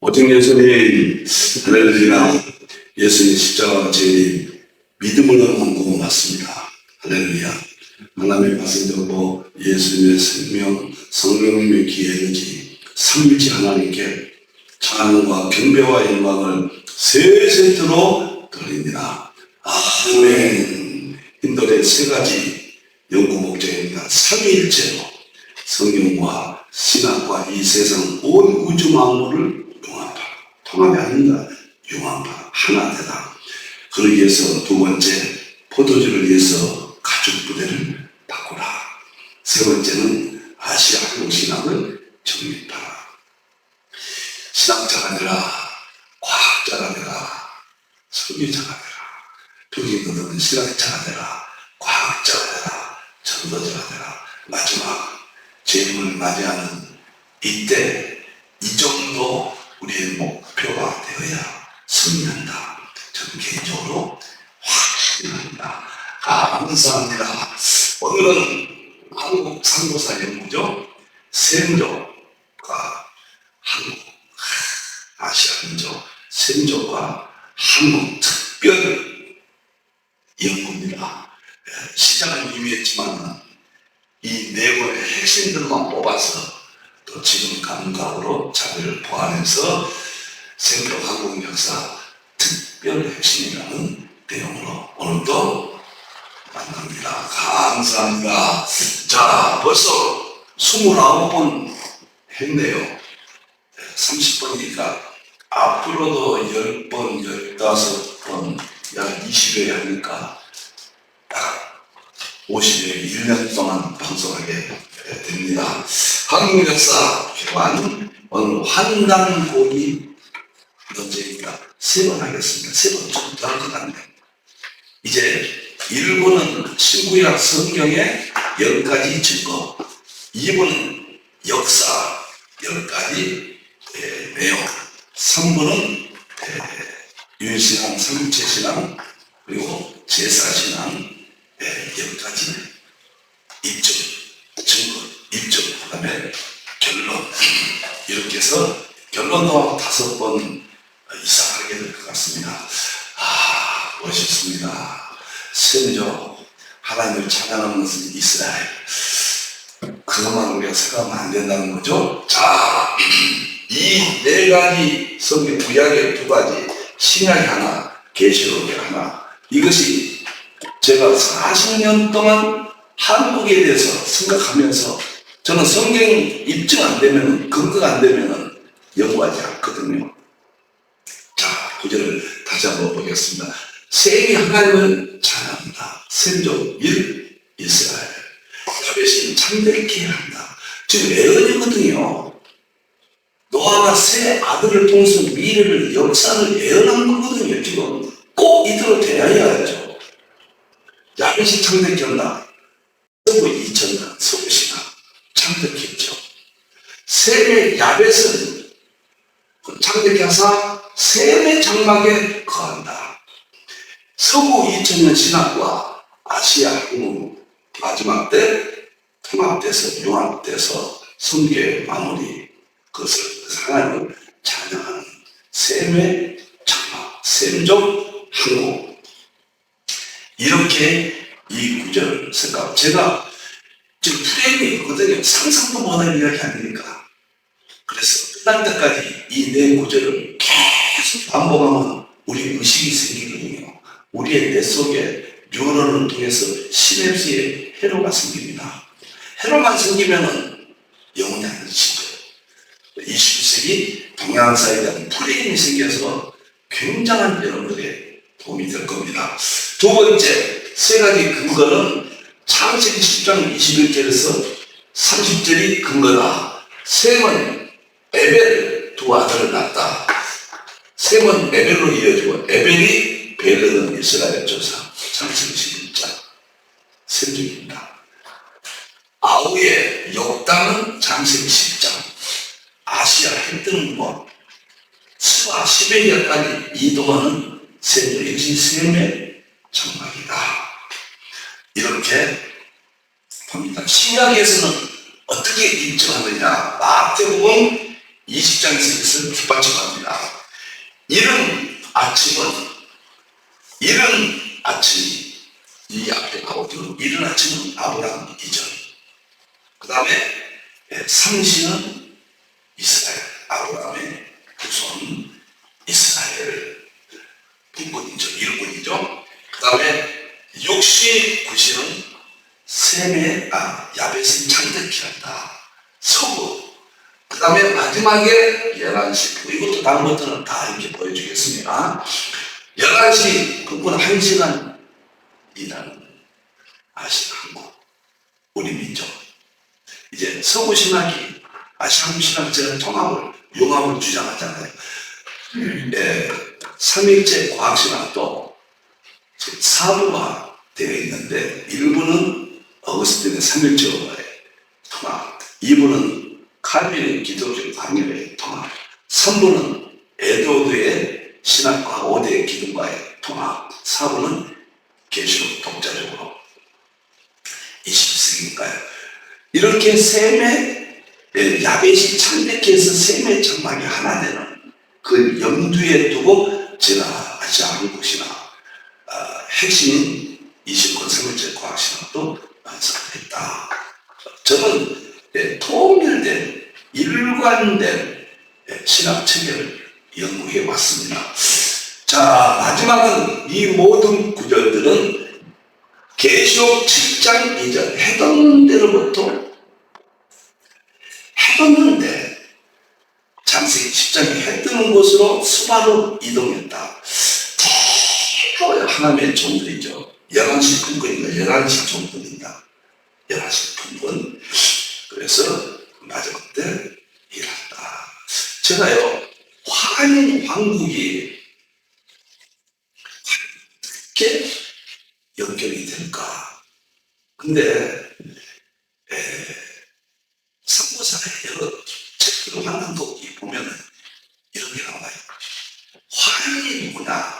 오직 예수님, 할렐루야. 예수님 십자가 죄인 믿음으로 얻는 거 맞습니다. 할렐루야. 하나님의 말씀 듣고 예수님의 생명, 성령님의 귀에 의지, 삼위일체 하나님께 찬양과 경배와 영광을 세세토록 드립니다. 아멘. 인도의 세 가지 연구 목적입니다. 삼위일체로 성경과 신학과 이 세상 온 우주 만물을 융합하라. 통합이 아닌가? 융합하라. 하나 되라. 그러기 위해서 두 번째, 포도주를 위해서 가죽 부대를 바꾸라. 세 번째는 아시아 한국 신학을 정립하라. 신학자가 되라. 과학자가 되라. 설교자가 되라. 병인들은 신학자가 되라. 과학자가 되라. 전도자가 되라. 마지막 재림을 맞이하는 이때 이 정도 우리의 목표가 되어야 승리한다. 저는 개인적으로 확신합니다. 감사합니다. 오늘은 한국 상고사 연구죠. 셈족과 한국, 아시아 민족, 셈족과 한국 특별 연구입니다. 시작은 이미 했지만 이 네 권의 핵심들만 뽑아서 또 지금 감각으로 자료를 보완해서 셈족 한국 역사 특별 핵심이라는 내용으로 오늘도 만납니다. 감사합니다. 자, 벌써 29번 했네요. 30번이니까 앞으로도 10번, 15번, 약 20회 하니까 딱 50회, 1년 동안 방송하게 됩니다. 한국 역사 교환, 오늘 환단고기 논제입니다. 3번 하겠습니다. 3번 좀 더 할 것 같네요. 이제 1번은 신구약 성경의 10가지 증거, 2번은 역사 10가지 내용, 3번은 유일신앙, 삼위일체신앙, 그리고 제사신앙 10가지 입증, 증거, 입증, 그 다음에 결론, 이렇게 해서 결론도 5번 이상 하게 될 것 같습니다. 멋있습니다. 셈족, 하나님을 찬양하는 것은 이스라엘. 그것만 우리가 생각하면 안 된다는 거죠. 자, 이 4가지 성경, 구약의 2가지, 신약이 하나, 계시록이 하나, 이것이 제가 40년 동안 한국에 대해서 생각하면서 저는 성경 입증 안 되면, 근거가 안 되면 연구하지 않거든요. 자, 구절을 다시 한번 보겠습니다. 셈이 하나님을 찬양한다. 셈족 1, 이스라엘. 야벳이 창대케 한다. 지금 예언이거든요. 노아가 새 아들을 통해서 미래를, 역사를 예언한 거거든요. 지금 꼭 이대로 되어야죠. 야벳이 창대케 한다. 서부 2000년 서부시가 창대케 했죠. 셈의 야벳은 창대케 하사 셈의 장막에 거한다. 서부 2000년 신학과 아시아 한국 마지막 때 통합돼서 융합돼서 성교의 마무리, 그것을 하나님을 찬양하는 셈의 장막, 셈족 한국. 이렇게 이 구절을 생각. 제가 지금 프레임이 있거든요. 상상도 못할 이야기 아니니까. 그래서 끝날 때까지 이 네 구절을 계속 반복하면 우리 의식이 생기거든요. 우리의 뇌 속에 뉴런을 통해서 시냅스에 회로가 생깁니다. 회로만 생기면은 영혼이 안 지죠. 21세기 동양사에 대한 프레임이 생겨서 굉장한 여러분들의 도움이 될 겁니다. 두 번째, 3가지 근거는 창세기 10장 21절에서 30절이 근거다. 셈은 에벨 2 아들을 낳았다. 셈은 에벨로 이어지고 에벨이 벨은 이스라엘 조상. 창세기 11장 셈족입니다. 아우의 역당은 창세기 10장. 아시아 해뜨는 것, 스바 시베리아까지 이동하는 셈족. 이것이 셈의 장막이다. 이렇게 봅니다. 신약에서는 어떻게 입증하느냐. 마태복음 20장에서 이것을 뒷받침합니다. 이른 아침이 이 앞에 나오죠. 이른 아침은 아브라함 이전. 그 다음에 상시는 이스라엘, 아브라함의 후손 이스라엘 분권이죠. 일꾼이죠. 그 다음에 69시는 야벳이 창대케 한다. 서부. 그 다음에 마지막에 11시. 이것도 다음부터는 다 이렇게 보여주겠습니다. 11시, 그건 1시간 일하는 아시아 한국, 우리 민족. 이제 서구 신학이 아시아 한국 신학 제가 용합을 주장하잖아요. 삼일째 과학신학도 4부가 되어 있는데 1부는 어거스틴의 삼일체어의 통합, 2부는 칼빈의 기독교 강요의 통합, 3부는 에드워드의 신학과 5대 기둥과의 통합, 4부는 계시록 독자적으로 20세기니까요. 이렇게 셈의 야벳이 창대케 해서 셈의 장막이 하나 되는 그 염두에 두고 제가 아시아 한국 신학 핵심인 20권 3일째 과학신학도 완성했다. 저는 통일된 일관된 신학 체계를 연구해 왔습니다. 자, 마지막은 이 모든 구절들은 계시록 7장 이전 해던 데로부터 해뒀는데 창세기 10장에 해 뜨는 곳으로 수바로 이동했다. 하나님의 종들이죠. 11시 근거니까 11시 종들입니다. 11시 근건. 그래서 마지막 때 일한다. 제가요, 화인 왕국이 어떻게 연결이 될까? 근데 삼보사의 여러 책들 환난도 보면은 이런 게 나와요. 화인이 뭐냐?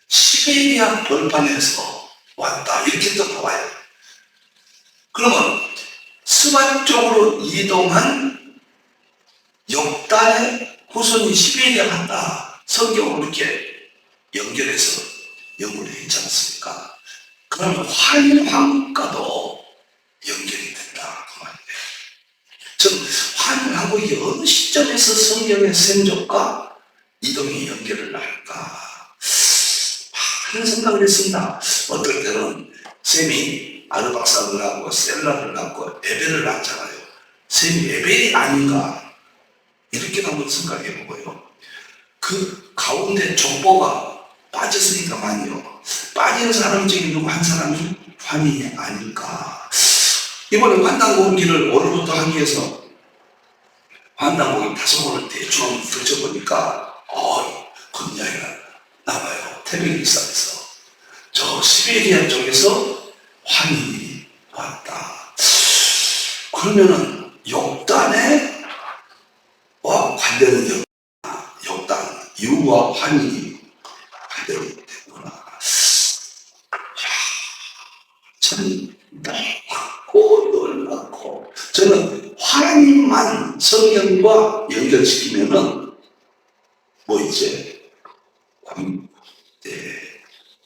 시베리아 벌판에서 왔다. 이렇게 또 나와요. 그러면 스반 쪽으로 이동한 역단의 후손이 시베리아 갔다. 성경을 이렇게 연결해서 연구를 했지 않습니까? 그러면 화인 왕국과도 연결이 된다. 그 말이에요. 저는 화인 왕국이 어느 시점에서 성경의 생족과 이동이 연결을 할까? 하는 생각을 했습니다. 어떨 때는 셈이 아르박사를 낳고 셀라를 낳고 에벨을 낳잖아요. 셈이 에벨이 아닌가 이렇게 한번 생각해 보고요. 그 가운데 족보가 빠졌으니까만요. 빠진 사람 중에 누구 한 사람이 환이 아닐까. 이번에 환단고기를 오늘부터 하기 위해서 환단고기 5번을 대충 들춰보니까 그런 이야기가 나와요. 태백일사에서 저 시베리아 쪽에서 환이 왔다. 그러면은 역단의 관련은 역단 이유와 환이 관련이 됐구나. 참 놀랍고 저는 환만 성경과 연결시키면은 이제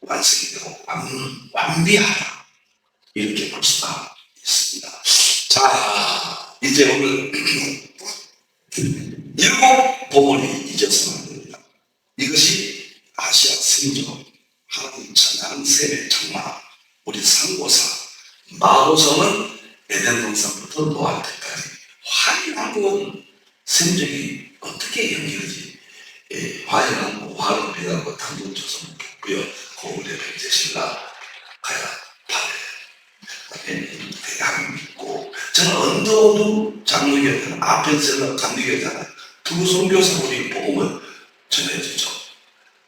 완성이 되고 완비하다 이렇게 볼 수가 있습니다. 자, 이제 오늘 7 보물이 잊어서는 이것이 아시아 생존 하나님 찬양하는 셈의 장막, 우리 상고사 마호성은 에덴 동산부터 노아 때까지 화인왕국은 생존이 어떻게 연결되지? 화인왕국 화로 배가고 당근 조선 겠고요. 고울의 백제신라 가야 바레 대항 믿고 저는 언더우드 장로교회는 아펜셀러 감리교회잖아요. 두 선교사 우리 복음을 전해주죠.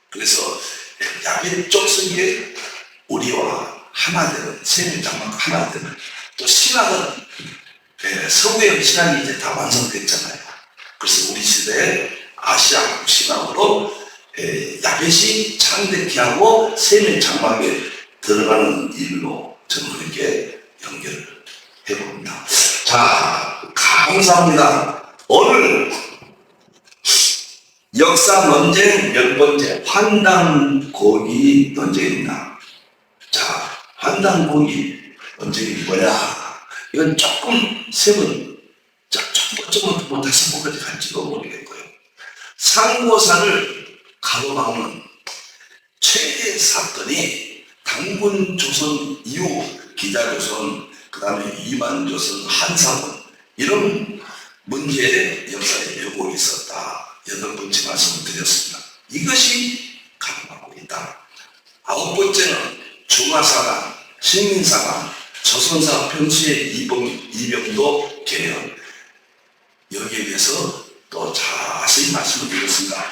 그래서 야벳 쪽서기에 우리와 하나 되는 셈의 장막 하나 되는 또 신학은 서구의 신학이 이제 다 완성됐잖아요. 그래서 우리 시대에 아시아 신학으로 야벳이 창대케 하고 셈의 장막에 들어가는 일로 저는 그렇게 연결을 해봅니다. 자, 감사합니다. 오늘 역사 논쟁 몇 번째, 환단고기 논쟁입니다. 자, 환단고기 논쟁이 뭐야? 이건 조금 세분, 첫 번째부터 뭐 다섯 번까지 갈지도 모르겠고요. 상고사를 가로막는 최대 사건이 당군조선 이후 기자조선, 그 다음에 이만조선, 한사원 이런 문제의 역사의 왜곡이 있었다. 여덟 번째 말씀을 드렸습니다. 이것이 가로막고 있다. 아홉 번째는 중화사관, 식민사관, 조선사 평시의 이병도 개혁, 여기에 대해서 또 자세히 말씀을 드렸습니다.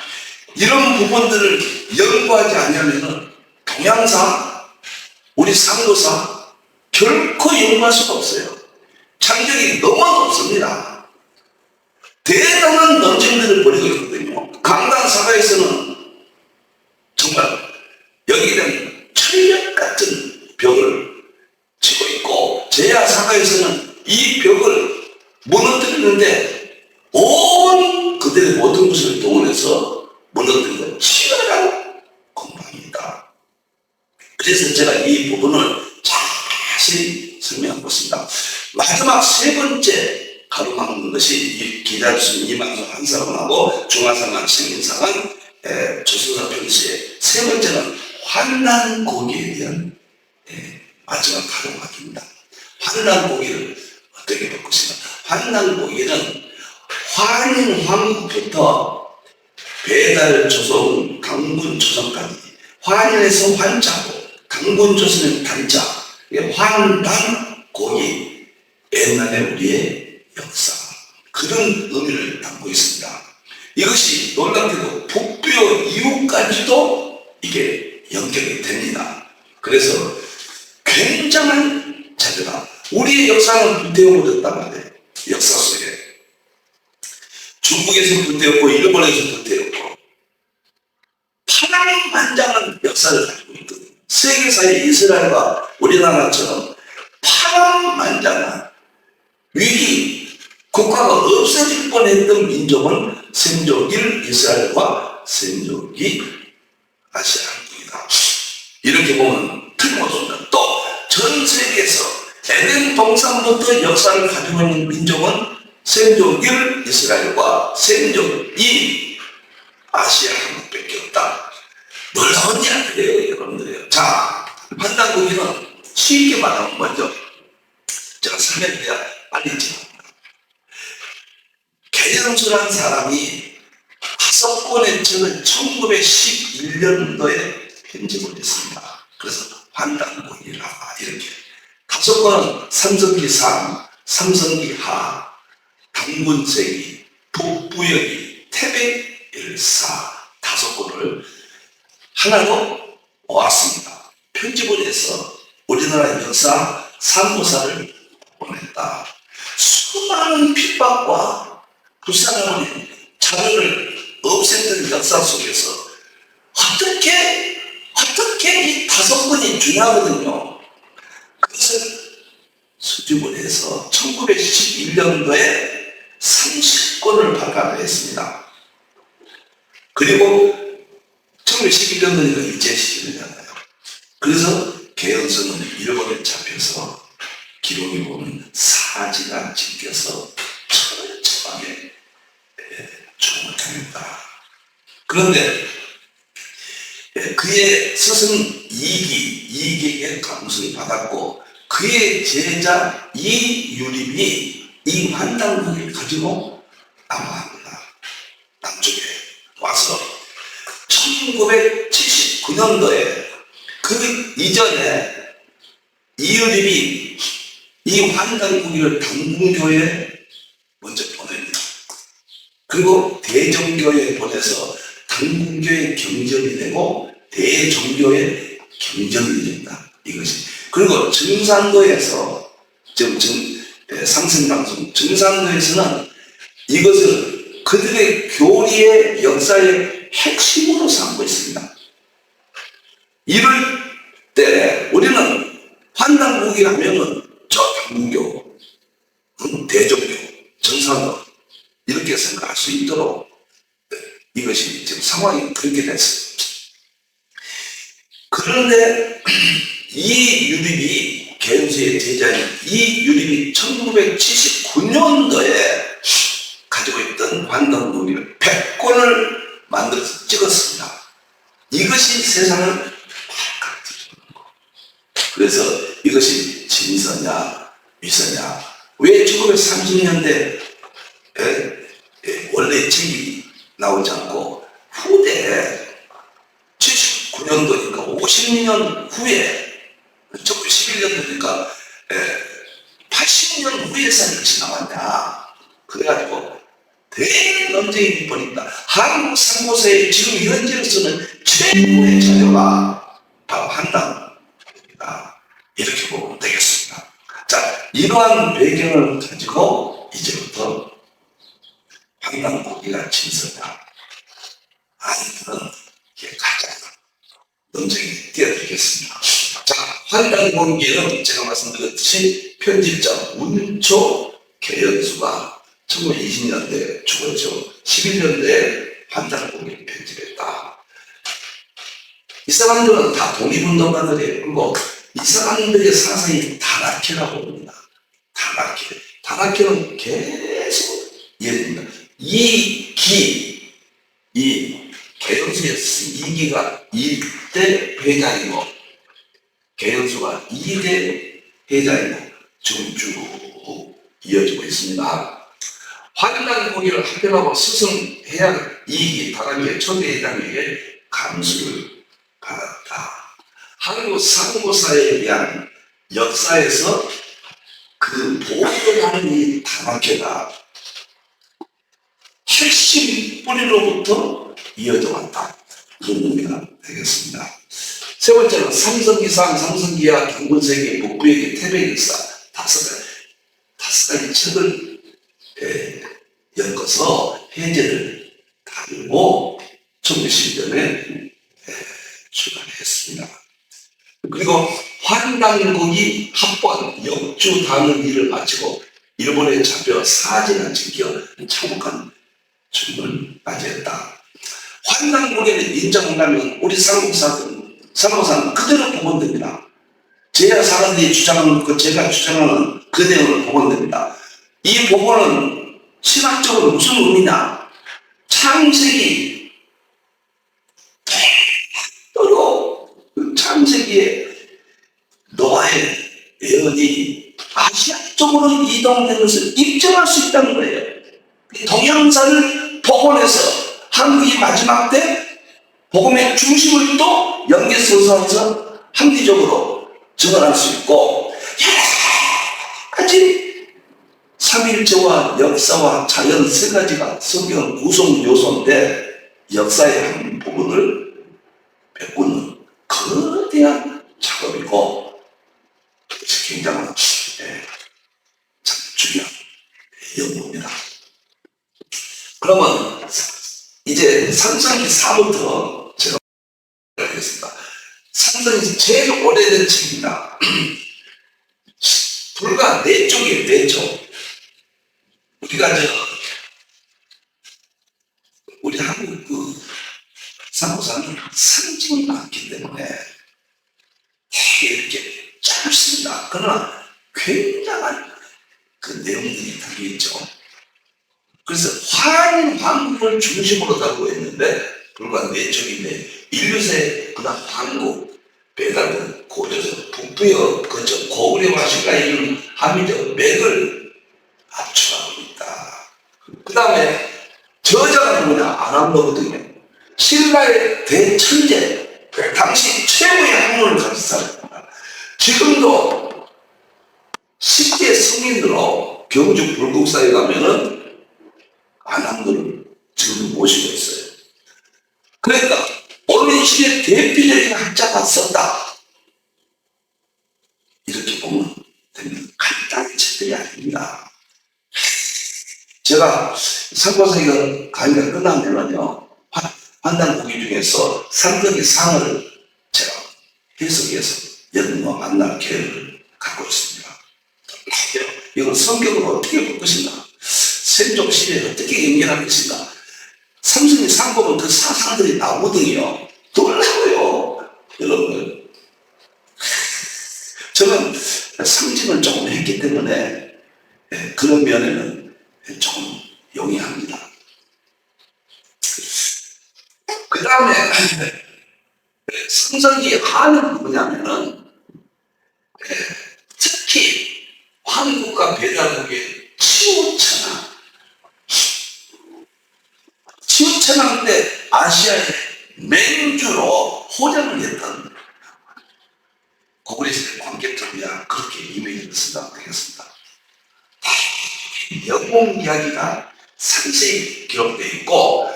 이런 부분들을 연구하지 않으면 동양사, 우리 상도사 결코 연구할 수가 없어요. 장벽이 너무 높습니다. 대단한 논쟁들을 벌이고 있거든요. 강단사가에서는 정말 여기에 대한 철벽 같은 벽을 치고 있고, 제야사가에서는 이 벽을 무너뜨리는데 온 그들의 모든 것을 동원해서 무너뜨리는 치열한 공방입니다. 그래서 제가 이 부분을 자세히 설명하고 있습니다. 마지막 세 번째 가로막는 것이 이 기자조선, 이만조, 한사관하고 중화사관, 식민사관, 조선사 평시의 세 번째는 환난고기에 대한 마지막 가로막기입니다. 환난고기를 어떻게 볼 것인가? 환난고기는 환인왕부터 배달조선, 당군조선까지 환인에서 환자고 당군조선의 단자, 환단고기, 옛날에 우리의 역사, 그런 의미를 담고 있습니다. 이것이 놀랍게도 북부여 이후까지도 이게 연결이 됩니다. 그래서 굉장한 자료다. 우리의 역사는 불태워버렸단 말이에요. 역사 속에 중국에서 불태웠고 일본에서 불태웠고 파란만장한 역사를 가지고 있거든요. 세계사의 이스라엘과 우리나라처럼 파란만장한 위기, 국가가 없어질 뻔했던 민족은 생족 1 이스라엘과 생족 2 아시아 한국이다. 이렇게 보면 틀림없습니다. 또 전 세계에서 에덴 동산부터 역사를 가지고 있는 민족은 생족 1 이스라엘과 생족 2 아시아 한국밖에 없다. 놀라운 이야기예요, 여러분들이요. 자, 환단고기는 쉽게 말하면 먼저 제가 설명해야 빨리 지납니다. 개연수라는 사람이 5권의 책을 1911년도에 편집을 했습니다. 그래서 환단고기라 이렇게 5권은 삼성기 상, 삼성기 하, 당군세기, 북부여기, 태백일사 5권을 하나로 모았습니다. 편집을 해서 우리나라 역사 상고사를 보냈다. 수많은 핍박과 불쌍한 자료를 없앴던 역사 속에서 어떻게 이 5권이 중요하거든요. 그것을 수집을 해서 1911년도에 30권을 발간을 했습니다. 그리고 1911년도니까 이제 11년이잖아요. 그래서 개연서는 일본에 잡혀서 기록에 보면 사지가 찍혀서 철저하게 죽음을 당했다. 그런데 그의 스승 이기에게 감수를 받았고 그의 제자 이유립이 이 환단고기를 가지고 남아갑니다. 남쪽에 와서 1979년도에 그 이전에 이유립이 이 환단고기를 당군교회에 먼저 보냅니다. 그리고 대종교회에 보내서 당군교회 경전이 되고 대종교회 경전이 됩니다. 이것이. 그리고 증산도에서 지금 상승방송 증산도에서는 이것을 그들의 교리의 역사의 핵심으로 삼고 있습니다. 이럴 때 우리는 환단고기 하면은 저 당군교, 대종교, 증산도 이렇게 생각할 수 있도록 이것이 지금 상황이 그렇게 됐어요. 그런데 이 유립이 개연수의 제자인 이 유립이 1979년도에 가지고 있던 환단고기를 100권을 만들어서 찍었습니다. 이것이 세상을 바꿔주는 거. 그래서 이것이 진서냐 위서냐. 왜 1930년대 원래 책이 나오지 않고 후대에 79년도니까 50년 후에 1911년도니까 80년 후에서 이것이 나왔냐. 그래가지고 대논쟁이 일본입니다. 한국 상고서의 지금 현재로서는 최고의 자료가 바로 한당입니다. 이렇게 보면 되겠습니다. 자, 이러한 배경을 가지고 이제부터 한당고기가 진서냐 아니면 이게 가짜 논쟁이 뛰어들겠습니다. 자, 한당고기는 제가 말씀드렸듯이 편집자 문초 개연수가 1920년대에 죽었죠. 11년대에 한당고기를 편집했다. 이 사람들은 다 독립운동가들이에요. 그리고 이 사람들의 사상이 다나케라고 봅니다. 다나케. 다나케는 계속 예입니다. 이 개연수의 이기가 1대 회장이고 개연수가 2대 회장이고 지금 쭉 이어지고 있습니다. 환단고기를 합병하고 스승해야 할 이익이 다나케 초대회장에게 감수를 받았다. 한국 상고사에 대한 역사에서 그 보호를 하는 이 다나케가 핵심 뿌리로부터 이어져 왔다. 그런 의미가 되겠습니다. 세 번째는 삼성기상, 삼성기하, 경건세계, 북부에게 태백일사 다섯 가지 책을 엮어서 해제를 다루고 1910년에 출간했습니다. 그리고 환단고기 합본 역주 단원 일을 마치고 일본에 잡혀 사진을 찍혀 참혹한 죽음을 맞이했다. 환단고기를 인정한다면 우리 상고사는 그대로 복원됩니다. 제가 사람들이 주장하는 제가 주장하는 그 내용을 복원됩니다. 이 복원은 신학적으로 무슨 의미냐? 창세기 창세기에 노아의 예언이 아시아 쪽으로 이동된 것을 입증할 수 있다는 거예요. 동양사를 복원해서 한국이 마지막 때 복음의 중심을 또 연계서서 합리적으로 증언할 수 있고 여러 가지 삼일체와 역사와 자연 세 가지가 성경 구성 요소인데 역사의 한 부분을 메꾸는 거대한 작업이고 굉장한 참 중요한 연구입니다. 그러면 이제 삼성기 4부터 제가 하겠습니다. 삼성이 제일 오래된 책입니다. 불과 4쪽이에요. 4쪽. 우리 한국 상고사는 상징이 많기 때문에 되게 이렇게 짧습니다. 그러나 굉장한 그 내용들이 담겨있죠. 그래서 한국을 중심으로 다루고 있는데 불과 4쪽인데 인류세 그다음 한국 배달은 고려서 북부여 거쳐 고구려와 시가 이루는 한미적 맥을 압축하고 있다. 그 다음에 저자가 누구냐? 아람노거든요. 신라의 대천재, 당시 최고의 학문을 가진 사람입니다. 지금도 10대 성인으로 경주 불국사에 가면은 아남들을 지금 모시고 있어요. 그러니까 오늘 시대 대표적인 학자가 썼다. 이렇게 보면 됩니다. 간단한 책들이 아닙니다. 제가 상고사기가 강의가 끝나면요, 환단고기 중에서 삼덕의 상을 제가 해석해서 여러분과 만날 계획을 갖고 있습니다. 이걸 성경으로 어떻게 볼 것인가? 세종 시대에 어떻게 연결할 것인가? 삼성이 상 보면 그 사상들이 나오거든요. 놀라워요, 여러분. 저는 상징을 조금 했기 때문에 그런 면에는 조금 용이합니다. 그 다음에 삼성기 한은 뭐냐면은 특히 한국과 배달국의 치우천왕 때 아시아의 맹주로 호전을 했던 고구려시대 관객들이야 그렇게 이메일을 쓰다 되겠습니다. 영웅 이야기가 상세히 기록되어 있고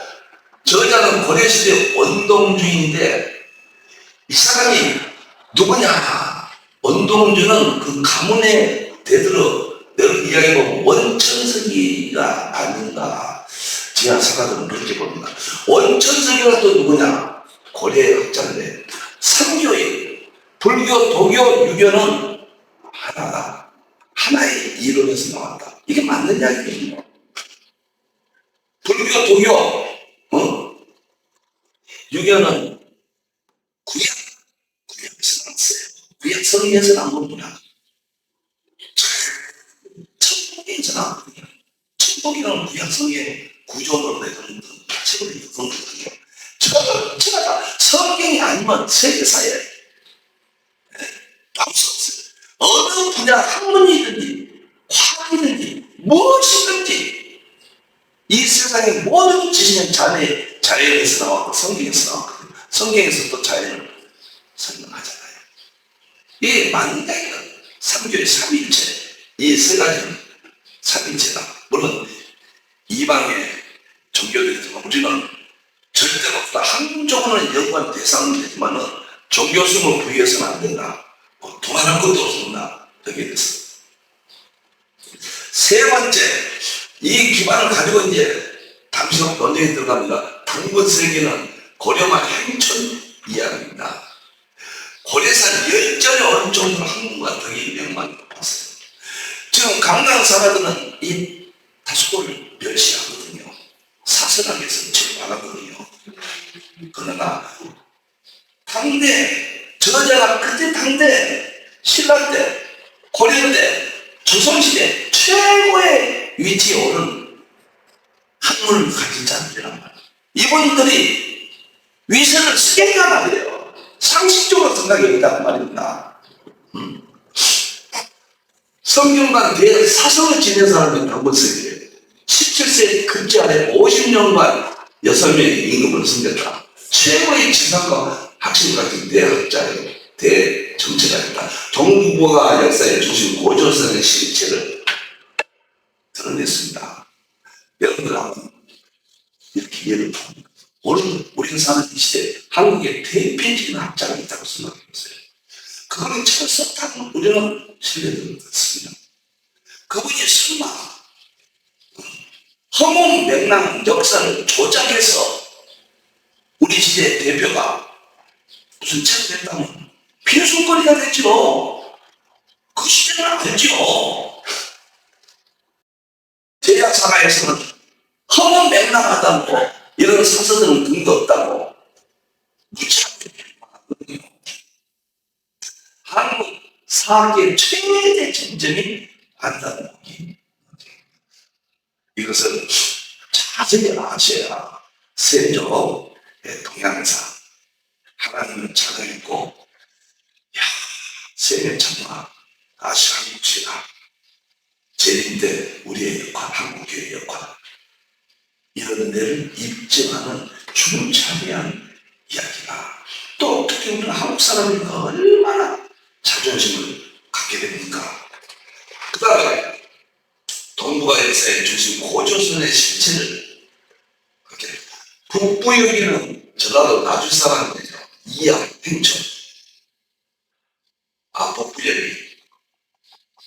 저자는 고려시대 원동주인인데 이 사람이 누구냐? 원동주는 그 가문에 대들어 내는 이야기 보면 원천석이가 아닌가 지하 사가들은 그렇게 봅니다. 원천석이가 또 누구냐? 고려의 학자인데 삼교인 불교, 도교, 유교는 하나다. 하나의 이론에서 나왔다. 이게 맞는 이야기거든요. 불교, 도교, 유교는 구약에서 나왔어요. 구약 성경에서 나온 거구나. 천복에서 나왔거든요. 천복이라는 구약 성경의 구조론에 그런 책을 읽은 거거든요. 전체가 다 성경이 아니면 세계사에 나올 수 없어요. 어느 분야 학문이든지 과학이든지 무엇이든지 이 세상의 모든 지식은 자연에서 나왔고 성경에서 나왔거든요. 성경에서 또 자연을 설명하잖아요. 이 만약에 삼교의 삼일체 이 세 가지는 삼일체다. 물론 이방의 종교들이지만 우리는 절대로 없다. 한쪽으로는 연관 대상은 되지만은 종교성을 부여해서는 안 된다. 도망할 것도 없습니다. 여기에 대해서. 세 번째, 이 기반을 가지고 이제 당시로 논쟁에 들어갑니다. 당군세계는 고려말 행천 이야기입니다. 고려산 열전에 어느 정도로 한국과 덕이 명만 봤어요. 지금 강남 사람들은 이 다소를 멸시하거든요. 사설하게 선치를 말하거든요. 그러나 당대 저자가 그때 당대 신라 때 고려 때 조선시대 최고의 위치에 오른 학문을 가진 자들이란 말이에요. 이분들이 위선을 쓰겠단 말이에요. 상식적으로 생각해 보단 말입니다. 성균관 대학 사성을 지낸 사람이 당군세계예요. 17세 급제 안에 50년간 6명의 임금을 섬겼다. 최고의 지상과 학식을 가진 대학자예요. 대정치가였다. 동북아 역사의 중심 고조선의 실체를 드러냈습니다. 여러분들 한번 이렇게 이해를 합니다. 오늘 우리가 사는 이 시대에 한국의 대표적인 학자가 있다고 생각해 보세요. 그거는 책을 썼다고 우리는 신뢰를 듣습니다. 그분이 설마 허문 맥락 역사를 조작해서 우리 시대 대표가 무슨 책을 냈다면 필수거리가 됐죠. 그 시대는 알죠. 제약사가에서는 허문 맥락하다고 이런 사서들은 근거 없다고 무지하게 말하거든요. 한국 사학의 최대 전쟁이 안다는 거기. 이것을 자세히 아셔야 세조 동양사 하나님을 찬양했고 세계 천마 아시아 한국시다. 제인대 우리의 역할, 한국교회의 역할 이런 데를 입증하는 중차대한 이야기가 또 어떻게 우리는 한국 사람이니까 얼마나 자존심을 갖게 됩니까? 그 다음에 동북아 역사의 중심 고조선의 실체를 그렇게 북부 여기는 전라도 나주 사람이죠. 이양 행천 북부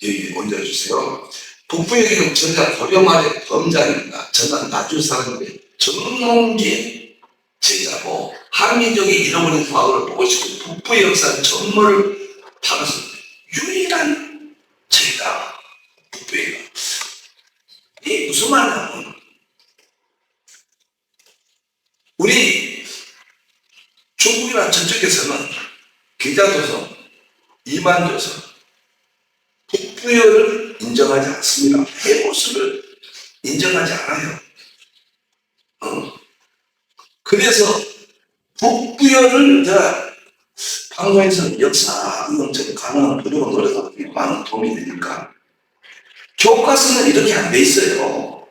여기 옮겨주세요. 북부 여기는 전라 고려말의 범장입니다. 전라 나주 사람인데 정몽주의 제자고 한민족이 잃어버린 과거를 보고 싶고 북부 역사 전문을 파는 유일한 제자 북부예요. 이게 무슨 말이냐면 우리 중국이나 저쪽에서는 기자조선, 이만조선, 북부여를 인정하지 않습니다. 해고수를 인정하지 않아요. 그래서 북부여를 제가 방송에서 역사 응원적 가능한 부르고 노래가 많은 도움이 되니까 교과서는 이렇게 안 돼 있어요.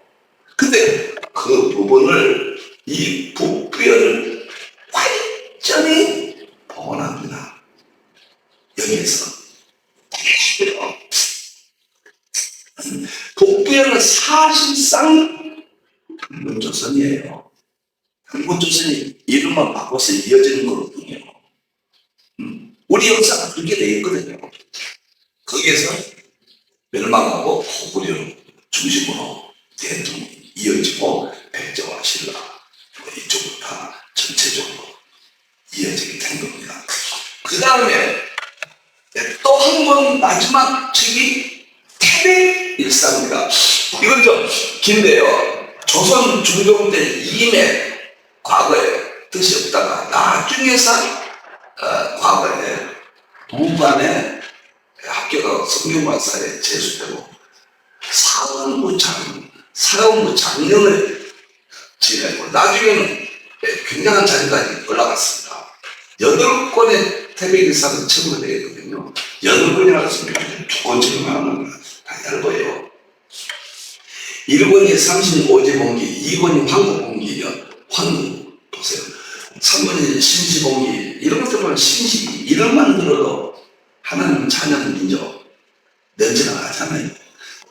근데 그 부분을 이 북부여를 완전히 복원합니다. 여기에서 북부여는 사실상 단군조선이에요. 단군조선이 이름만 바꿔서 이어지는 거거든요. 우리 역사가 그렇게 돼 있거든요. 거기에서 멸망하고 고구려 중심으로 대통령이 이어지고 백제와 신라 이쪽으로 다 전체적으로 이어지게 된 겁니다. 그 다음에 또 한 번 마지막 책이 태백일사입니다. 이건 좀 긴데요. 조선 중종 때 이임에 과거에 뜻이 없다가 나중에서 과거에 부관에 학교가 성균관사에 재수되고 사원부 장령을 지내고 나중에는 굉장한 자리까지 올라갔습니다. 8권의 태백일사는 책으로 되어 있거든요. 8권이라고 했으면 2권쯤 하면 다 얇아요. 1권이 35제본기, 2권이 황구본기, 황구 보세요. 3권이 신시본기, 이런 것들은 신시 이름만 들어도 하나님 찬양 민족 넘쳐나가잖아요.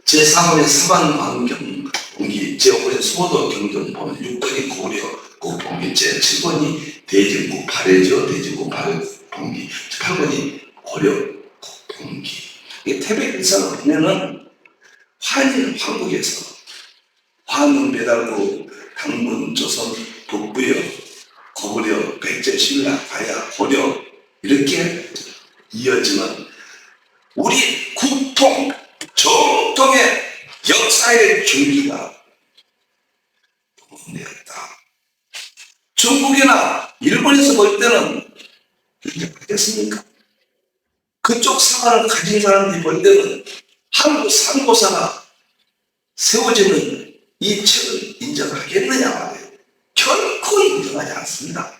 제3권의 사반왕경본기, 제5권의 소도경전 보면 6권이 고려 국본기, 제7권이 대진국 발해죠. 대진국 발해본기, 8권이 고려 국본기. 태백일사를 보면은 환일 황국에서 환은 배달국, 당군, 조선, 북부여, 고구려, 백제, 신라, 가야, 고려 이렇게 이어지는 우리 국통, 정통의 역사의 줄기가 복원되었다. 중국이나 일본에서 볼 때는 그렇게 바뀌었습니까? 그쪽 사과를 가진 사람들이 볼 때는 한국 상고사가 세워지는 이 책을 인정하겠느냐 말이에요. 결코 인정하지 않습니다.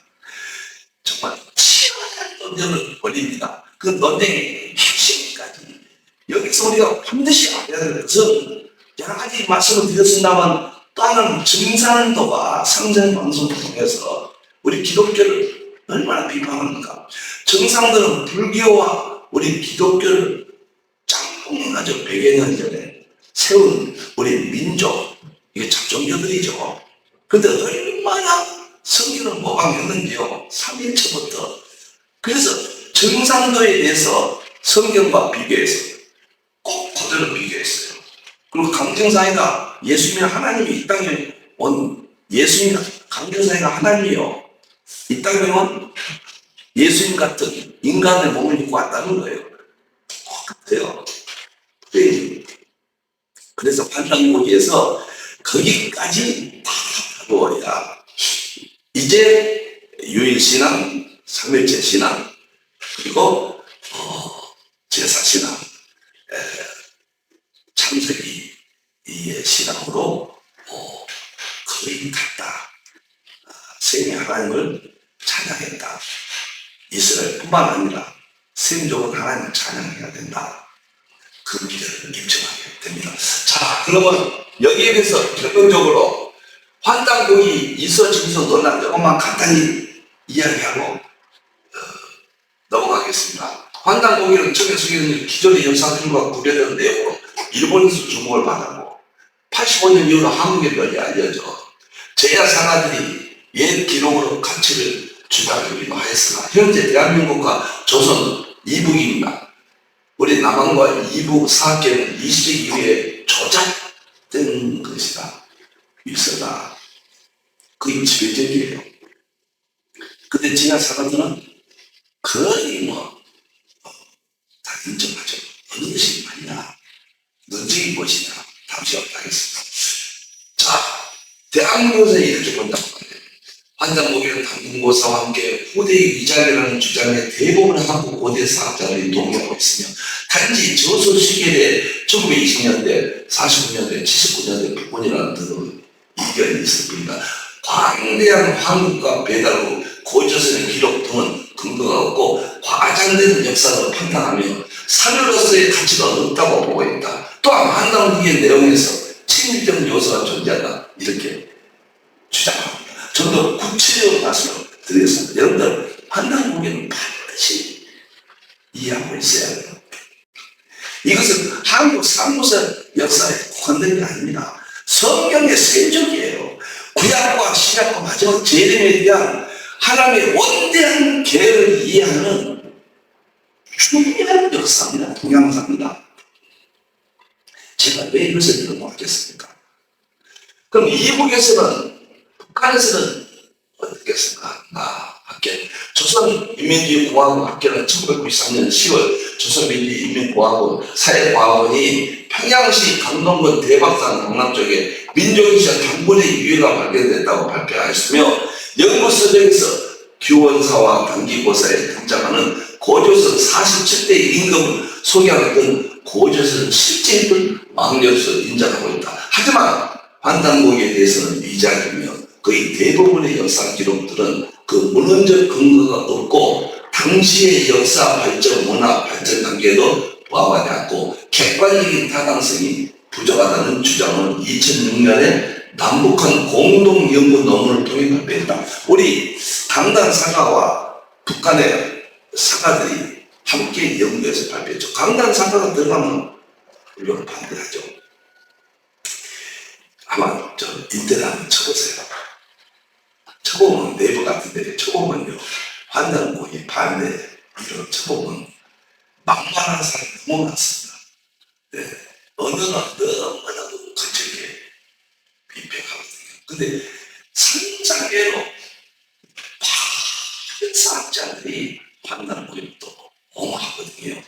정말 치열한 논쟁을 벌입니다. 그 논쟁의 핵심까지 여기서 우리가 반드시 알아야 될 것은 여러 가지 말씀을 드렸습니다만 또 하나는 정산도가 상생방송을 통해서 우리 기독교를 얼마나 비판합니까? 정상들은 불교와 우리 기독교를 짬뽕해가지고 100여 년 전에 세운 우리 민족, 이게 잡종교들이죠. 근데 얼마나 성경을 모방했는지요. 3일초부터. 그래서 정상도에 대해서 성경과 비교해서 꼭 그대로 비교했어요. 그리고 강정사회가 예수님이 하나님이 이 땅에 온 예수님 강정사회가 하나님이요. 이 땅에 온 예수님 같은 인간의 몸을 입고 왔다는 거예요. 똑같아요. 그래서 판단고기에서 거기까지 다 보아야 이제 유일신앙, 삼일체 신앙, 그리고 제사신앙, 창세기의 신앙으로 거의 같다. 생의 하나님을 찬양했다. 이스라엘뿐만 아니라 생족은 하나님을 찬양해야 된다. 그 기대를 입증하게 됩니다. 자, 그러면 여기에 대해서 결론적으로 환단고기 이서짐서 논란 조금만 간단히 이야기하고 넘어가겠습니다. 환단고기는 청해수기는 기존의 연사들과 구별되는 내용으로 일본에서 주목을 받았고 85년 이후로 한국에 널리 알려져 제야상아들이 옛 기록으로 가치를 주장하기도 하였으나 현재 대한민국과 조선 이북입니다. 우리 남한과 이북 사학계는 20세기 이후에 조작된 것이다. 일서다. 그게 지배적이에요. 근데 제야상아들은 거의 다 인정하죠. 어느 것이 맞냐, 논쟁이 무엇이냐, 답시 없다겠습니다. 자, 대한민국에서 이렇게 본다고 합니다. 환단목의 당군고사와 함께 후대의 위장이라는 주장에 대부분의 한국 고대 사학자들이 동의하고 있으며 단지 저소 시기에 1920년대, 49년대, 79년대 부분이라는 등의 이견이 있을 뿐이다. 광대한 황금과 배달 후 고조선의 기록 등은 근거가 없고 과장된 역사로 판단하며 사료로서의 가치가 없다고 보고 있다. 또한 환단목의 내용에서 친일적 요소가 존재한다. 이렇게 주장합니다. 좀 더 구체적으로 말씀을 드리겠습니다. 여러분들 환단목에는 반드시 이해하고 있어야 돼요. 이것은 한국 상무사 역사에 관련된 게 아닙니다. 성경의 세적이에요. 구약과 신약과 마지막 재림에 대한 하나님의 원대한 계획을 이해하는 중요한 역사입니다. 동양사입니다. 제가 왜 이것을 설명하겠습니까? 그럼 이북에서는, 북한에서는 어떻겠습니까? 학계, 조선인민주의공화국 학계는 1993년 10월 조선민주인민공화국 사회과학원이 평양시 강동군 대박산 강남 쪽에 민족이시와 당군의 유해가 발견됐다고 발표하였으며 연구서적에서 규원사와 단기고사에 등장하는 고조선 47대 임금을 소개하던 고조선 실제인을 왕력으로 인정하고 있다. 하지만 환단목에 대해서는 위작이며 거의 대부분의 역사 기록들은 그 문헌적 근거가 없고 당시의 역사 발전, 문화 발전 단계도 부합하지 않고 객관적인 타당성이 부족하다는 주장은 2006년에 남북한 공동 연구 논문을 통해 발표했다. 우리 강단 사가와 북한의 사가들이 함께 연구해서 발표했죠. 강단 사가가 들어가면 우리가 반대하죠. 아마 저 인터넷 한번 쳐보세요. 쳐보면 네이버 같은데 쳐보면요. 환단목이 반대 이런 쳐보면 막말하는 사람이 너무 많습니다. 네. 언어가 너무나도 거칠게 비평하거든요. 근데 상장계로 많은 사학자들이 환단목을 또 옹호하거든요.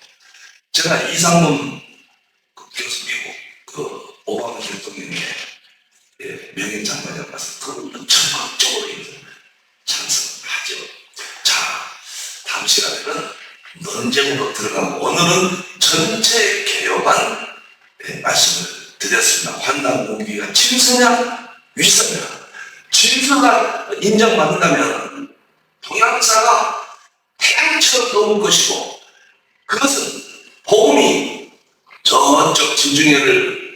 제가 이상범 교수 미국 오바마 대통령의 명예장관에 가서 그분은 적극적으로 찬성하죠. 자, 다음 시간에는 논쟁으로 들어가고 오늘은 전체 개요만 말씀을 드렸습니다. 환단목이가 진서냐 위서냐. 진서가 인정받는다면 동양사가 태양처럼 넘을 것이고 그것은 복음이 저쪽 진중해를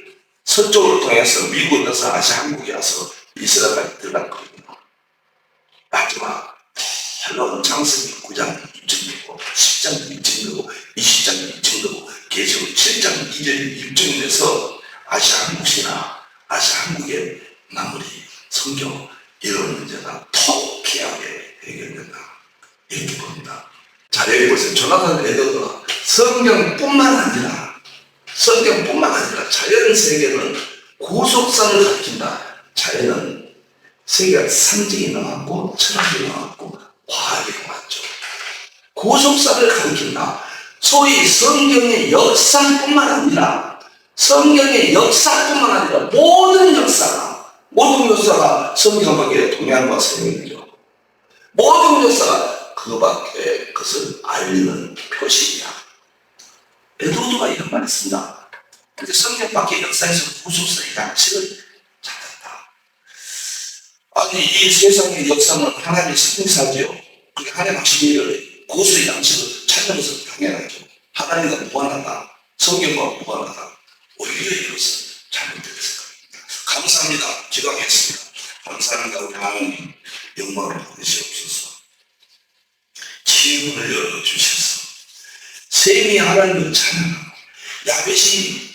서쪽을 통해서 미국을 넣어서 아시아 한국에 와서 이스라엘까지 들어갈 겁니다. 마지막 놀라운 장세기 9장 입증되고 10장 입증되고 20장 입증되고 계시록 7장 2절이 입증돼서 아시아 한국이나 아시아 한국의 나머지 성경 이런 문제가 통쾌하게 해결된다. 이렇게 봅니다. 자, 여기 보세요. 조나단 에드워드가 성경뿐만 아니라 자연세계는 구속사를 가리킨다. 자연은 세계가 상징이 나왔고 철학이 나왔고 과학이 나왔죠. 구속사를 가리킨다. 소위 성경의 역사뿐만 아니라 모든 역사가 성경 밖에 동양과 서양이죠. 모든 역사가 그 밖에 그것을 알리는 표시이다. 에드워드가 이런 말을 했습니다. 근데 성경 밖의 역사에서 구속사의 양식을 찾았다. 아니, 이 세상의 역사는 하나님의 승리사지요. 그게 하나님 하시기를 구속의 양식을 찾는 것은 당연하죠. 하나님과 무관하다. 성경과 무관하다. 오히려 이것은 잘못되었을 겁니다. 감사합니다. 기도하겠습니다. 감사합니다. 우리 하나님 영광을 받으시옵소서. 지음을 열어주셔서 셈이 하나님을 찬양하고 야벳이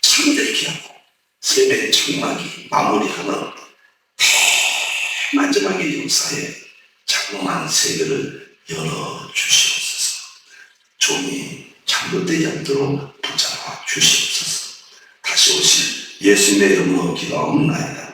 창들게 하고 셈의 장막이 마무리하는 마지막의 역사에 장엄한 세계를 열어주시옵소서. 종이 잘못되지 않도록 붙잡아 주시옵소서. 다시 오실 예수님의 이름으로 기도하옵나이다.